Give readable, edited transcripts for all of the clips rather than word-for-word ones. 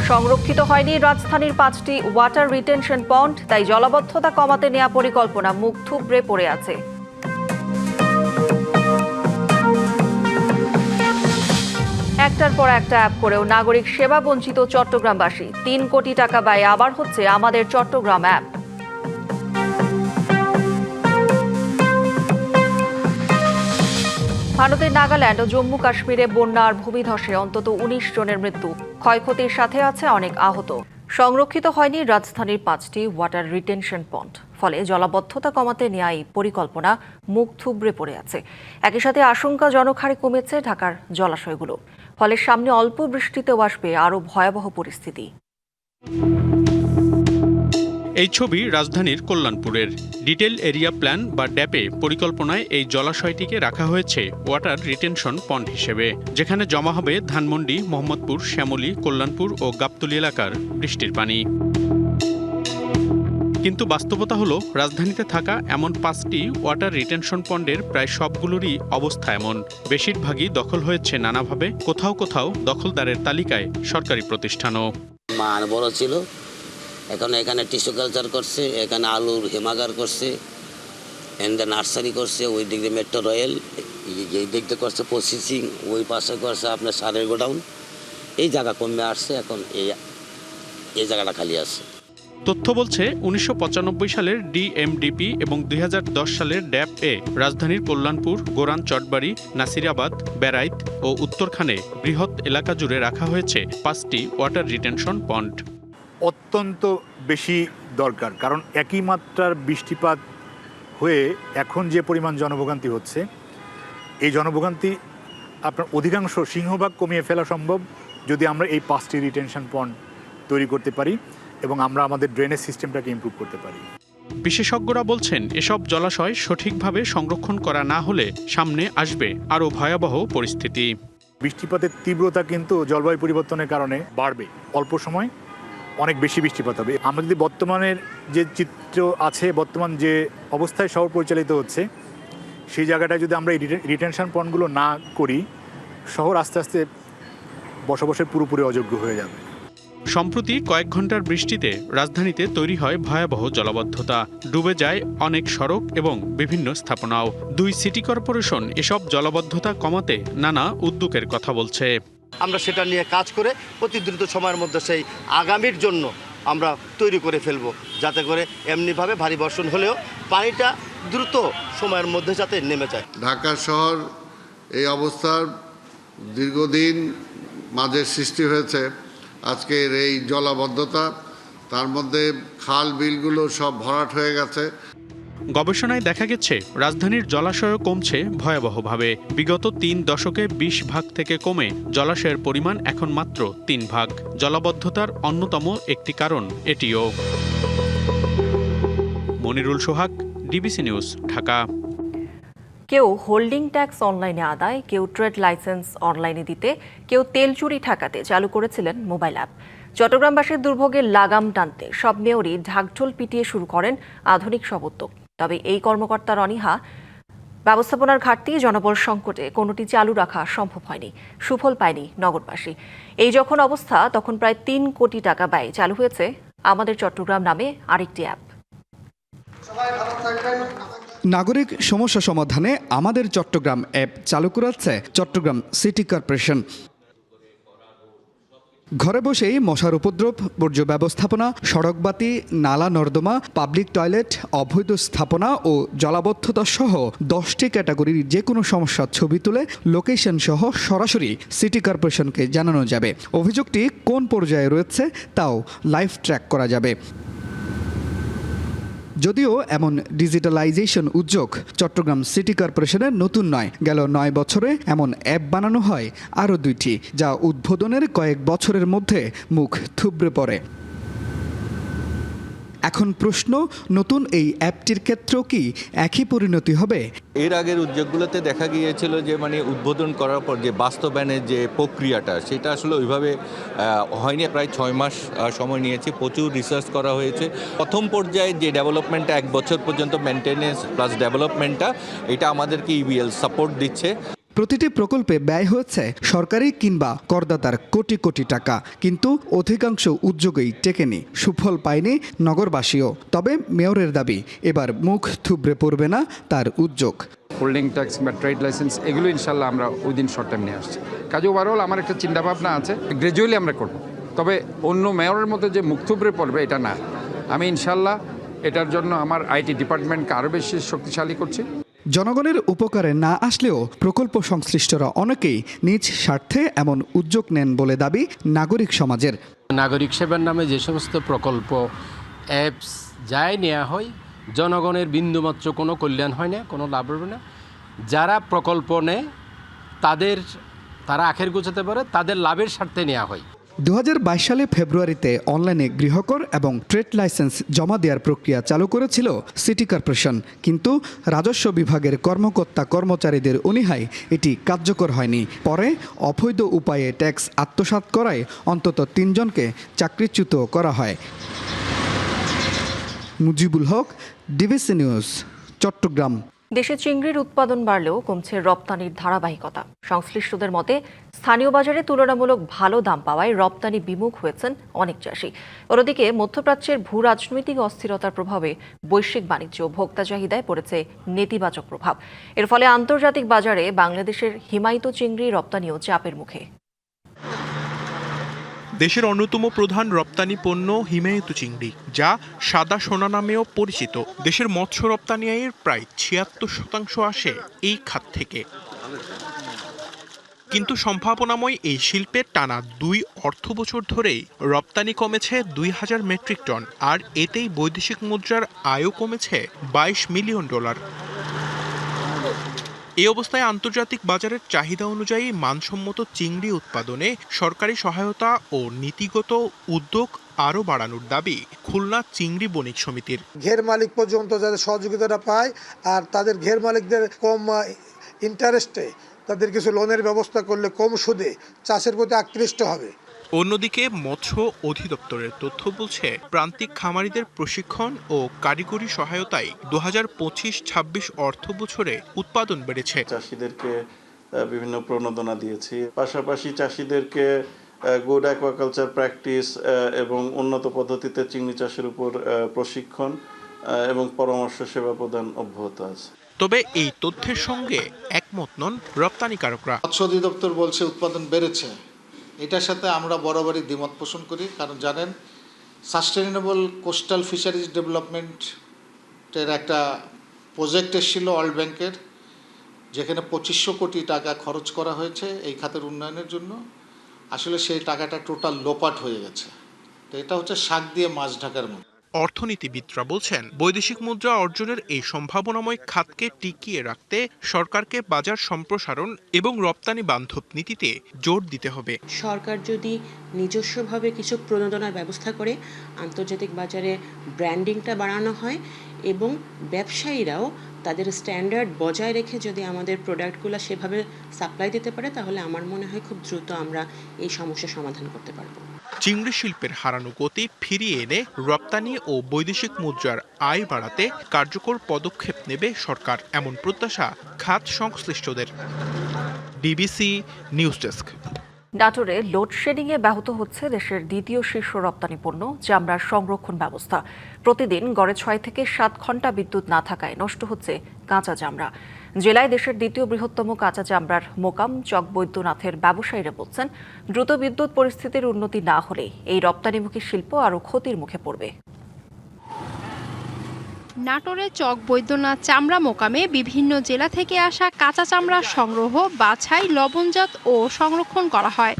সংরক্ষিত হয়নি রাজধানীর 5টি ওয়াটার রিটেনশন পন্ড, তাই জলাবদ্ধতা কমাতে নেওয়া পরিকল্পনা মুখ থুবড়ে পড়ে আছে। একটার পর একটা অ্যাপ করেও নাগরিক সেবা বঞ্চিত চট্টগ্রামবাসী। 3 কোটি টাকা ব্যয়ে আবার হচ্ছে আমাদের চট্টগ্রাম অ্যাপ। ভারতের নাগাল্যান্ড ও জম্মু কাশ্মীরে বন্যা আর ভূমিধসে অন্তত 19 জনের মৃত্যু, ক্ষয়ক্ষতির সাথে আছে অনেক আহত। সংরক্ষিত হয়নি রাজধানীর 5টি ওয়াটার রিটেনশন পন্ড, ফলে জলাবদ্ধতা কমাতে নেওয়া এই পরিকল্পনা মুখ থুবড়ে পড়ে আছে। একই সাথে আশঙ্কাজনক হারে কমেছে ঢাকার জলাশয়গুলো, ফলে সামনে অল্প বৃষ্টিতেও আসবে আরও ভয়াবহ পরিস্থিতি। এই ছবি রাজধানীর কল্যাণপুরের। ডিটেল এরিয়া প্ল্যান বা ড্যাপে পরিকল্পনায় এই জলাশয়টিকে রাখা হয়েছে ওয়াটার রিটেনশন পন্ড হিসেবে, যেখানে জমা হবে ধানমন্ডি, মোহাম্মদপুর, শ্যামলী, কল্যাণপুর ও গাবতলী এলাকার বৃষ্টির পানি। কিন্তু বাস্তবতা হলো, রাজধানীতে থাকা এমন 5টি ওয়াটার রিটেনশন পন্ডের প্রায় সবগুলোরই অবস্থা এমন। বেশিরভাগই দখল হয়েছে নানাভাবে, কোথাও কোথাও দখলদারের তালিকায় সরকারি প্রতিষ্ঠানও। মান বড় ছিল, এখন এখানে টিস্যু কালচার করছে, এখানে আলুর হিমাগার করছে, এন্ডে নার্সারি করছে, ওই দিক দিয়ে মেট্রো রয়েল, এই দিক দিয়ে করছে প্রসেসিং, ওই পাশে করছে আপনার সারের গোডাউন। এই জায়গা কমে আসছে, এখন এই জায়গাটা খালি আছে। তথ্য বলছে 1995 সালের ডিএমডিপি এবং 2010 সালের ড্যাপ এ রাজধানীর কল্যাণপুর, গোরান, চটবাড়ি, নাসিরাবাদ, বেড়াইত ও উত্তরখানে বৃহৎ এলাকা জুড়ে রাখা হয়েছে 5টি ওয়াটার রিটেনশন পন্ড। অত্যন্ত বেশি দরকার, কারণ একই মাত্রার বৃষ্টিপাত হয়ে এখন যে পরিমাণ জনভোগান্তি হচ্ছে, এই জনভোগান্তি আপনার অধিকাংশ সিংহভাগ কমিয়ে ফেলা সম্ভব যদি আমরা এই 5টি রিটেনশন পন্ড তৈরি করতে পারি এবং আমরা আমাদের ড্রেনেজ সিস্টেমটাকে ইমপ্রুভ করতে পারি। বিশেষজ্ঞরা বলছেন, এসব জলাশয় সঠিকভাবে সংরক্ষণ করা না হলে সামনে আসবে আরও ভয়াবহ পরিস্থিতি। বৃষ্টিপাতের তীব্রতা কিন্তু জলবায়ু পরিবর্তনের কারণে বাড়বে, অল্প সময় অনেক বেশি বৃষ্টিপাত হবে। আমরা যদি বর্তমানের যে চিত্র আছে, বর্তমান যে অবস্থায় শহর পরিচালিত হচ্ছে, সেই জায়গাটায় যদি আমরা এই রিটেনশন পন্ডগুলো না করি, শহর আস্তে আস্তে বসবাসের পুরোপুরি অযোগ্য হয়ে যাবে। সম্প্রতি কয়েক ঘন্টার বৃষ্টিতে রাজধানীতে তৈরি হয় ভয়াবহ জলাবদ্ধতা, ডুবে যায় অনেক সড়ক এবং বিভিন্ন স্থাপনাও। 2 সিটি কর্পোরেশন এসব জলাবদ্ধতা কমাতে নানা উদ্যোগের কথা বলছে। আমরা সেটা নিয়ে কাজ করে অতি দ্রুত সময়ের মধ্যে সেই আগামীর জন্য আমরা তৈরি করে ফেলবো, যাতে করে এমনিভাবে ভারী বর্ষণ হলেও পানিটা দ্রুত সময়ের মধ্যে যাতে নেমে যায়। ঢাকা শহর এই অবস্থার দীর্ঘদিন মাঝে সৃষ্টি হয়েছে আজকের এই জলাবদ্ধতা, তার মধ্যে খাল বিলগুলো সব ভরাট হয়ে গেছে। গবেষণায় দেখা গেছে, রাজধানীর জলাশয়ও কমছে ভয়াবহভাবে। বিগত 3 দশকে 20 ভাগ থেকে কমে জলাশয়ের পরিমাণ এখন মাত্র 3 ভাগ। জলাবদ্ধতার অন্যতম একটি কারণ এটিও। মনিরুল সোহাগ, ডিবিসি নিউজ, ঢাকা। কেউ হোল্ডিং ট্যাক্স অনলাইনে আদায়, কেউ ট্রেড লাইসেন্স অনলাইনে দিতে, কেউ তেল চুরি ঠেকাতে চালু করেছিলেন মোবাইল অ্যাপ। চট্টগ্রামবাসীর দুর্ভোগের লাগাম টানতে সব মেয়রই ঢাকঢোল পিটিয়ে শুরু করেন আধুনিক সব উদ্যোগ। তবে এই কর্মকর্তার অনীহা, ব্যবস্থাপনার ঘাটতি, জনবল সংকটে কোনোটি চালু রাখা সম্ভব হয়নি, সুফল পায়নি নগরবাসী। এই যখন অবস্থা, তখন প্রায় 3 কোটি টাকা ব্যয়ে চালু হয়েছে আমাদের চট্টগ্রাম নামে আরেকটি অ্যাপ। নাগরিক সমস্যা সমাধানে আমাদের চট্টগ্রাম অ্যাপ চালু করেছে চট্টগ্রাম সিটি কর্পোরেশন। ঘরে বসেই মশার উপদ্রব, বর্জ্য ব্যবস্থাপনা, সড়কবাতি, নালা নর্দমা, পাবলিক টয়লেট, অবৈধ স্থাপনা ও জলাবদ্ধতা সহ 10টি ক্যাটাগরির যে কোনো সমস্যার ছবি তুলে লোকেশন সহ সরাসরি সিটি কর্পোরেশনকে জানানো যাবে। অভিযোগটি কোন পর্যায়ে রয়েছে তাও লাইভ ট্র্যাক করা যাবে। যদিও এমন ডিজিটালাইজেশন উদ্যোগ চট্টগ্রাম সিটি কর্পোরেশনের নতুন নয়, গেল 9 বছরে এমন অ্যাপ বানানো হয় আরও 2টি, যা উদ্বোধনের কয়েক বছরের মধ্যে মুখ থুবড়ে পড়ে। এখন প্রশ্ন, নতুন এই অ্যাপটির ক্ষেত্রেও কি একই পরিণতি হবে? এর আগের উদ্যোগগুলোতে দেখা গিয়েছিল যে উদ্বোধন করার পর যে বাস্তবায়নের যে প্রক্রিয়াটা, সেটা আসলে ওইভাবে হয়নি। প্রায় 6 মাস সময় নিয়েছে, প্রচুর রিসার্চ করা হয়েছে। প্রথম পর্যায়ে যে ডেভেলপমেন্টটা 1 বছর পর্যন্ত মেনটেনেন্স প্লাস ডেভেলপমেন্টটা, এটা আমাদেরকে ইবিএল সাপোর্ট দিচ্ছে। প্রতিটি প্রকল্পে ব্যয় হয়েছে সরকারি কিংবা করদাতার কোটি কোটি টাকা, কিন্তু অধিকাংশ উদ্যোগেই টেকেনি, সুফল পায়নি নগরবাসীও। তবে মেয়রের দাবি, এবার মুখ থুবড়ে পড়বে না তার উদ্যোগ। হোল্ডিং ট্যাক্স বা ট্রেড লাইসেন্স এগুলো ইনশাল্লাহ আমরা উইদিন শর্ট টাইম নিয়ে আসছি। কাজে ওভারঅল আমার একটা চিন্তাভাবনা আছে, গ্র্যাজুয়ালি আমরা করব। তবে অন্য মেয়রের মতো যে মুখ থুবড়ে পড়বে এটা না। আমি ইনশাল্লাহ এটার জন্য আমার আইটি ডিপার্টমেন্টকে আরও বেশি শক্তিশালী করছি। জনগণের উপকারে না আসলেও প্রকল্প সংশ্লিষ্টরা অনেকেই নিজ স্বার্থে এমন উদ্যোগ নেন বলে দাবি নাগরিক সমাজের। নাগরিক সেবার নামে যে সমস্ত প্রকল্প অ্যাপস যাই নেওয়া হয়, জনগণের বিন্দুমাত্র কোনো কল্যাণ হয় না, কোনো লাভ হবে না। যারা প্রকল্প নেয় তারা আখের গোছাতে পারে, তাদের লাভের স্বার্থে নেওয়া হয়। 2022 সালে ফেব্রুয়ারিতে অনলাইনে গৃহকর এবং ট্রেড লাইসেন্স জমা দেওয়ার প্রক্রিয়া চালু করেছিল সিটি কর্পোরেশন, কিন্তু রাজস্ব বিভাগের কর্মকর্তা কর্মচারীদের অনীহায় এটি কার্যকর হয়নি। পরে অবৈধ উপায়ে ট্যাক্স আত্মসাৎ করায় অন্তত 3 জনকে চাকরিচ্যুত করা হয়। Mujibul Haque, DBC news, Chittagong. দেশে চিংড়ির উৎপাদন বাড়লেও কমছে রপ্তানির ধারাবাহিকতা। সংশ্লিষ্টদের মতে স্থানীয় বাজারে তুলনামূলক ভালো দাম পাওয়ায় রপ্তানি বিমুখ হয়েছেন অনেক চাষি। অন্যদিকে মধ্যপ্রাচ্যের ভূ রাজনৈতিক অস্থিরতার প্রভাবে বৈশ্বিক বাণিজ্য ও ভোক্তা চাহিদায় পড়েছে নেতিবাচক প্রভাব। এর ফলে আন্তর্জাতিক বাজারে বাংলাদেশের হিমায়িত চিংড়ি রপ্তানিও চাপের মুখে। দেশের অন্যতম প্রধান রপ্তানি পণ্য হিমায়িত চিংড়ি, যা সাদা সোনা নামেও পরিচিত। দেশের মৎস্য রপ্তানি আয়ের প্রায় 76% আসে এই খাত থেকে। কিন্তু সম্ভাবনাময় এই শিল্পের টানা 2 অর্থবছর ধরেই রপ্তানি কমেছে 2000 মেট্রিক টন, আর এতেই বৈদেশিক মুদ্রার আয়ও কমেছে $22 মিলিয়ন। এই অবস্থায় আন্তর্জাতিক বাজারের চাহিদা অনুযায়ী মানসম্মত চিংড়ি উৎপাদনে সরকারি সহায়তা ও নীতিগত উদ্যোগ আরও বাড়ানোর দাবি খুলনা চিংড়ি বণিক সমিতির। ঘের মালিক পর্যন্ত যাদের সহযোগিতাটা পায়, আর তাদের ঘের মালিকদের কম ইন্টারেস্টে তাদের কিছু লোনের ব্যবস্থা করলে কম সুদে চাষের প্রতি আকৃষ্ট হবে। অন্যদিকে মৎস্য অধিদপ্তরের তথ্য বলছে, প্রান্তিক খামারিদের প্রশিক্ষণ ও কারিগরি সহায়তায় 2025-26 অর্থ বছরে উৎপাদন বেড়েছে। চাষিদেরকে বিভিন্ন প্রণোদনা দিয়েছি, পাশাপাশি চাষিদেরকে গুড অ্যাকোয়াকালচার প্র্যাকটিস এবং উন্নত পদ্ধতিতে চিংড়ি চাষের উপর প্রশিক্ষণ এবং পরামর্শ সেবা প্রদান অব্যাহত আছে। তবে এই তথ্যের সঙ্গে একমত নন রপ্তানিকারকরা। মৎস্য অধিদপ্তর বলছে উৎপাদন বেড়েছে, এটার সাথে আমরা বরাবরই দ্বিমত পোষণ করি। কারণ জানেন, সাস্টেইনেবল কোস্টাল ফিশারিজ ডেভেলপমেন্টের একটা প্রজেক্ট এসেছিল ওয়ার্ল্ড ব্যাংকের, যেখানে 2500 কোটি টাকা খরচ করা হয়েছে এই খাতের উন্নয়নের জন্য। আসলে সেই টাকাটা টোটাল লোপাট হয়ে গেছে। তো এটা হচ্ছে শাক দিয়ে মাছ ঢাকার মতো। অর্থনীতিবিদরা বলছেন, বৈদেশিক মুদ্রা অর্জনের এই সম্ভাবনাময় খাতকে টিকিয়ে রাখতে সরকারকে বাজার সম্প্রসারণ এবং রপ্তানি বান্ধব নীতিতে জোর দিতে হবে। সরকার যদি নিজস্বভাবে কিছু প্রণোদনার ব্যবস্থা করে, আন্তর্জাতিক বাজারে ব্র্যান্ডিংটা বাড়ানো হয় এবং ব্যবসায়ীরাও তাদের স্ট্যান্ডার্ড বজায় রেখে যদি আমাদের প্রোডাক্টগুলো সেভাবে সাপ্লাই দিতে পারে, তাহলে আমার মনে হয় খুব দ্রুত আমরা এই সমস্যার সমাধান করতে পারবো। চিংড়ি শিল্পের হারানো গতি ফিরিয়ে এনে রপ্তানি ও বৈদেশিক মুদ্রার আয় বাড়াতে কার্যকর পদক্ষেপ নেবে সরকার, এমন প্রত্যাশা খাত সংশ্লিষ্টদের। DBC news desk. নাটোরে লোডশেডিংয়ে ব্যাহত হচ্ছে দেশের দ্বিতীয় শীর্ষ রপ্তানি পণ্য চামড়ার সংরক্ষণ ব্যবস্থা। প্রতিদিন গড়ে 6 থেকে 7 ঘন্টা বিদ্যুৎ না থাকায় নষ্ট হচ্ছে কাঁচা চামড়া। জেলায় দেশের দ্বিতীয় বৃহত্তম কাঁচা চামড়ার মোকাম চকবৈদ্যনাথের ব্যবসায়ীরা বলছেন, দ্রুত বিদ্যুৎ পরিস্থিতির উন্নতি না হলে এই রপ্তানিমুখী শিল্প আরও ক্ষতির মুখে পড়বে। নাটোরে চকবৈদ্যনাথ চামড়া মোকামে বিভিন্ন জেলা থেকে আসা কাঁচা চামড়া সংগ্রহ, বাছাই, লবণজাত ও সংরক্ষণ করা হয়।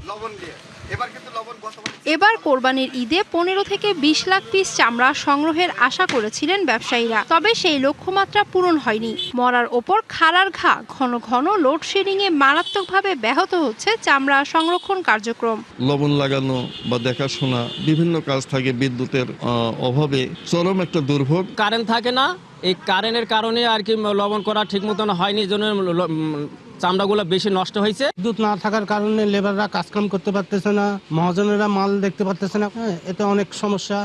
এবার কোরবানির ঈদে 15 থেকে 20 লাখ পিস চামড়া সংগ্রহের আশা করেছিলেন ব্যবসায়ীরা, তবে সেই লক্ষ্যমাত্রা পূরণ হয়নি। মরার ওপর খাড়ার ঘা, ঘন ঘন লোডশেডিংয়ে মারাত্মকভাবে ব্যাহত হচ্ছে চামড়া সংরক্ষণ কার্যক্রম। লবণ লাগানো বা দেখাশোনা বিভিন্ন কাজ থাকে, বিদ্যুতের অভাবে চরম একটা দুর্ভোগ। কারেন্ট থাকে না, এই কারেন্টের কারণে আর কি লবণ করা ঠিক মতন হয়নি, জন্য চামড়াগুলো বেশি নষ্ট হয়েছে। বিদ্যুৎ না থাকার কারণে লেবাররা কাজকাম করতে পারতেছে না, মহাজনেরা মাল দেখতে পারতেছে না, এতে অনেক সমস্যা।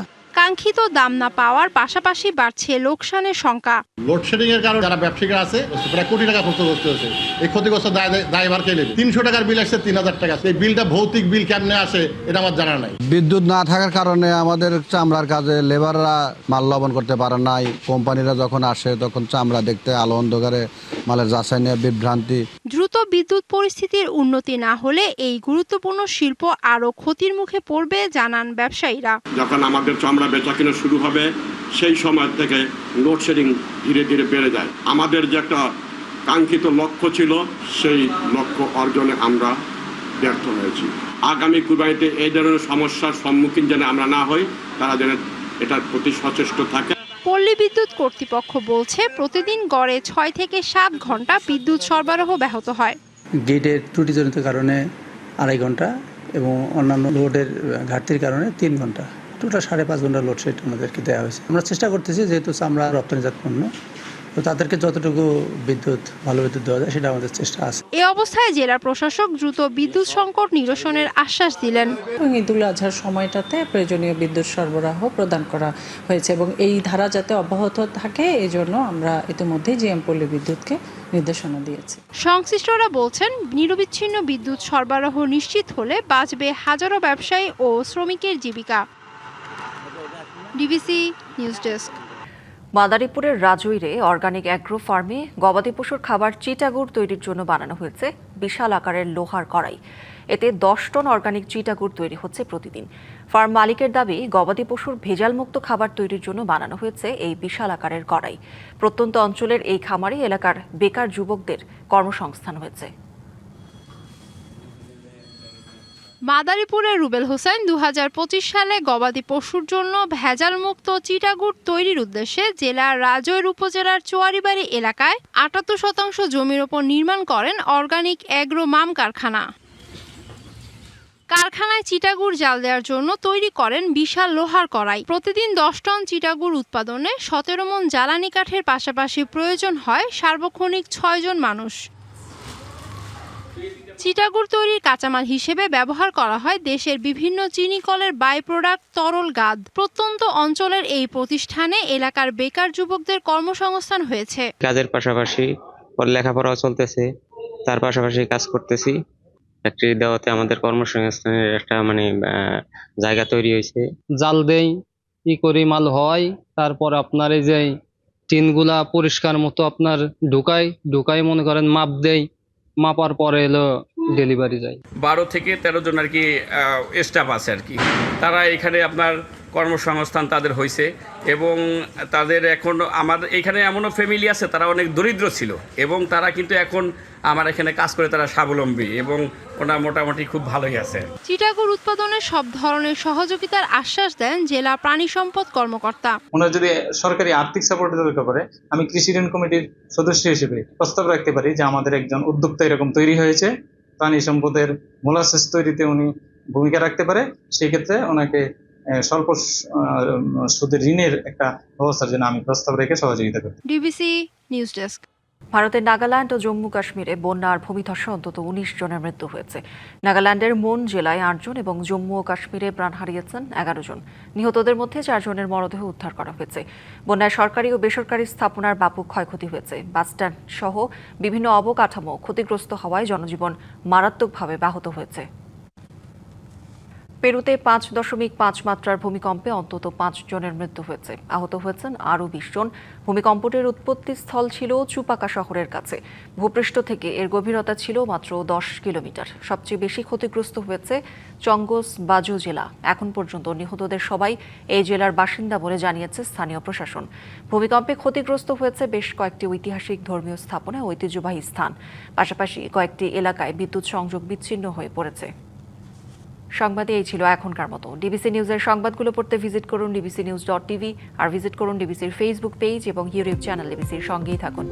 কাঙ্ক্ষিত দাম না পাওয়ার পাশাপাশি বাড়ছে লোকসানের শঙ্কা। লোডশেডিং এর কারণে যারা ব্যবসায়ীরা আছে প্রায় কোটি টাকা ক্ষতিগ্রস্ত হয়েছে। এই ক্ষতিগ্রস্ত দায়ভার কে নেবে? 300 টাকার বিল আসছে 3000 টাকা। এই বিলটা ভৌতিক বিল কেমনে আসে এটা আমার জানা নাই। বিদ্যুৎ না থাকার কারণে আমাদের চামড়ার কাজে লেবাররা মাল লবণ করতে পারে নাই। কোম্পানিরা যখন আসে তখন চামড়া দেখতে আলো অন্ধকারে মালের যাচাই নিয়ে বিভ্রান্তি। দ্রুত বিদ্যুৎ পরিস্থিতির উন্নতি না হলে এই গুরুত্বপূর্ণ শিল্প আরও ক্ষতির মুখে পড়বে জানান ব্যবসায়ীরা। যখন আমাদের চামড়া বেচা কিনা শুরু হবে সেই সময় থেকে লোডশেডিং ধীরে ধীরে বেড়ে যায়। আমাদের যে একটা কাঙ্ক্ষিত লক্ষ্য ছিল সেই লক্ষ্য অর্জনে আমরা ব্যর্থ হয়েছি। আগামী কুরবানিতে এই ধরনের সমস্যার সম্মুখীন যেন আমরা না হই, তারা যেন এটার প্রতি সচেষ্ট থাকে। পল্লী বিদ্যুৎ কর্তৃপক্ষ বলছে প্রতিদিন গড়ে 6 থেকে 7 ঘন্টা বিদ্যুৎ সরবরাহ ব্যাহত হয়। গেটের ত্রুটিজনিত কারণে 2.5 ঘন্টা এবং অন্যান্য লোডের ঘাটতির কারণে 3 ঘন্টা, টোটাল 5.5 ঘন্টা লোডশেড আমাদেরকে দেওয়া হয়েছে। আমরা চেষ্টা করতেছি যেহেতু চামড়া রপ্তানিজাত পণ্য, তো তাদেরকে যতটুকু ভালো বিদ্যুৎ দেওয়া যায় সেটা আমাদের চেষ্টা আছে। এই অবস্থায় জেলা প্রশাসক দ্রুত বিদ্যুৎ সংকট নিরসনের আশ্বাস দিলেন। ঈদুল আজহার সময়টাতে প্রয়োজনীয় বিদ্যুৎ সরবরাহ প্রদান করা হয়েছে এবং এই ধারা যাতে অব্যাহত থাকে এই জন্য আমরা ইতিমধ্যেই জিএম পল্লী বিদ্যুৎকে নির্দেশনা দিয়েছি। সংশ্লিষ্টরা বলছেন নিরবিচ্ছিন্ন বিদ্যুৎ সরবরাহ নিশ্চিত হলে বাঁচবে হাজারো ব্যবসায়ী ও শ্রমিকের জীবিকা। DBC news desk. মাদারীপুরের রাজৈরে অর্গানিক অ্যাগ্রো ফার্মে গবাদি পশুর খাবার চিটাগুড় তৈরির জন্য বানানো হয়েছে বিশাল আকারের লোহার কড়াই। এতে 10 টন অর্গানিক চিটাগুড় তৈরি হচ্ছে প্রতিদিন। ফার্ম মালিকের দাবি, গবাদি পশুর ভেজালমুক্ত খাবার তৈরির জন্য বানানো হয়েছে এই বিশাল আকারের কড়াই। প্রত্যন্ত অঞ্চলের এই খামারে এলাকার বেকার যুবকদের কর্মসংস্থান হয়েছে। মাদারীপুরের রুবেল হোসেন 2025 সালে গবাদি পশুর জন্য ভেজালমুক্ত চিটাগুড় তৈরির উদ্দেশ্যে জেলার রাজৈর উপজেলার চুয়ারিবাড়ি এলাকায় 78% জমির ওপর নির্মাণ করেন অর্গানিক অ্যাগ্রো মাম কারখানা। কারখানায় চিটাগুড় জাল দেওয়ার জন্য তৈরি করেন বিশাল লোহার কড়াই। প্রতিদিন 10 টন চিটাগুড় উৎপাদনে 17 মণ জ্বালানি কাঠের পাশাপাশি প্রয়োজন হয় সার্বক্ষণিক 6 জন মানুষ। চিটাগুড় তৈরির কাঁচামাল হিসেবে ব্যবহার করা হয় দেশের বিভিন্ন চিনি কলের বাই প্রোডাক্ট তরল গাদ। প্রত্যন্ত অঞ্চলের এই প্রতিষ্ঠানে এলাকার বেকার যুবকদের কর্মসংস্থান হয়েছে। কাজের পাশাপাশি লেখাপড়াও চলতেছে, তার পাশাপাশি কাজ করতেছি। ফ্যাক্টরি দেওয়াতে আমাদের কর্মসংস্থানের একটা জায়গা তৈরি হয়েছে। জাল দেই, ই করি মাল হয়, তারপর আপনার এই যে টিনগুলা পরিষ্কার মতো আপনার ঢুকাই মনে করেন মাপ দেই, মাপার পরে এলো ডেলিভারি যায়। 12 থেকে 13 জন আর কি স্টাফ আছে আর কি। তারা এখানে আপনার কর্মসংস্থান তাদের হয়েছে এবং তাদের এখন আমার এখানে এমনও ফ্যামিলি আছে তারা অনেক দরিদ্র ছিল এবং তারা কিন্তু এখন আমার এখানে কাজ করে তারা স্বাবলম্বী এবং ওরা মোটামুটি খুব ভালোই আছে। চিটাগুড় উৎপাদনে সব ধরনের সহযোগিতার আশ্বাস দেন জেলা প্রাণী সম্পদ কর্মকর্তা। ওনারা যদি সরকারি আর্থিক সাপোর্ট দরকার পড়ে, আমি কৃষি ঋণ কমিটির সদস্য হিসেবে প্রস্তাব রাখতে পারি যে আমাদের একজন উদ্যোক্তা এরকম তৈরি হয়েছে, প্রাণী সম্পদের মোলাসেস তৈরিতে উনি ভূমিকা রাখতে পারে। সেই ক্ষেত্রে ওনাকে স্বল্প সুদের ঋণের একটা ব্যবস্থার জন্য আমি প্রস্তাব রেখে সহযোগিতা করি। DBC news desk. ভারতের নাগাল্যান্ড ও জম্মু কাশ্মীরে বন্যা আর ভূমিধসে অন্তত 19 জনের মৃত্যু হয়েছে। নাগাল্যান্ডের মন জেলায় 8 জন এবং জম্মু ও কাশ্মীরে প্রাণ হারিয়েছেন 11 জন। নিহতদের মধ্যে 4 জনের মরদেহ উদ্ধার করা হয়েছে। বন্যায় সরকারি ও বেসরকারি স্থাপনার ব্যাপক ক্ষয়ক্ষতি হয়েছে। বাসস্ট্যান্ড সহ বিভিন্ন অবকাঠামো ক্ষতিগ্রস্ত হওয়ায় জনজীবন মারাত্মকভাবে ব্যাহত হয়েছে। পেরুতে 5.5 মাত্রার ভূমিকম্পে অন্তত 5 জনের মৃত্যু হয়েছে। আহত হয়েছেন আরও 20 জন। ভূমিকম্পটির উৎপত্তি স্থল ছিল চুপাকা শহরের কাছে। ভূপৃষ্ঠ থেকে এর গভীরতা ছিল মাত্র 10 কিলোমিটার। সবচেয়ে বেশি ক্ষতিগ্রস্ত হয়েছে চঙ্গোস বাজু জেলা। এখন পর্যন্ত নিহতদের সবাই এই জেলার বাসিন্দা বলে জানিয়েছে স্থানীয় প্রশাসন। ভূমিকম্পে ক্ষতিগ্রস্ত হয়েছে বেশ কয়েকটি ঐতিহাসিক ধর্মীয় স্থাপনা ও ঐতিহ্যবাহী স্থান। পাশাপাশি কয়েকটি এলাকায় বিদ্যুৎ সংযোগ বিচ্ছিন্ন হয়ে পড়েছে। সংবাদে এই ছিল এখনকার মতো। ডিবিসি নিউজের সংবাদগুলো পড়তে ভিজিট করুন dbcnews.tv আর ভিজিট করুন ডিবিসির ফেসবুক পেজ এবং ইউটিউব চ্যানেল। ডিবিসির সঙ্গেই থাকুন।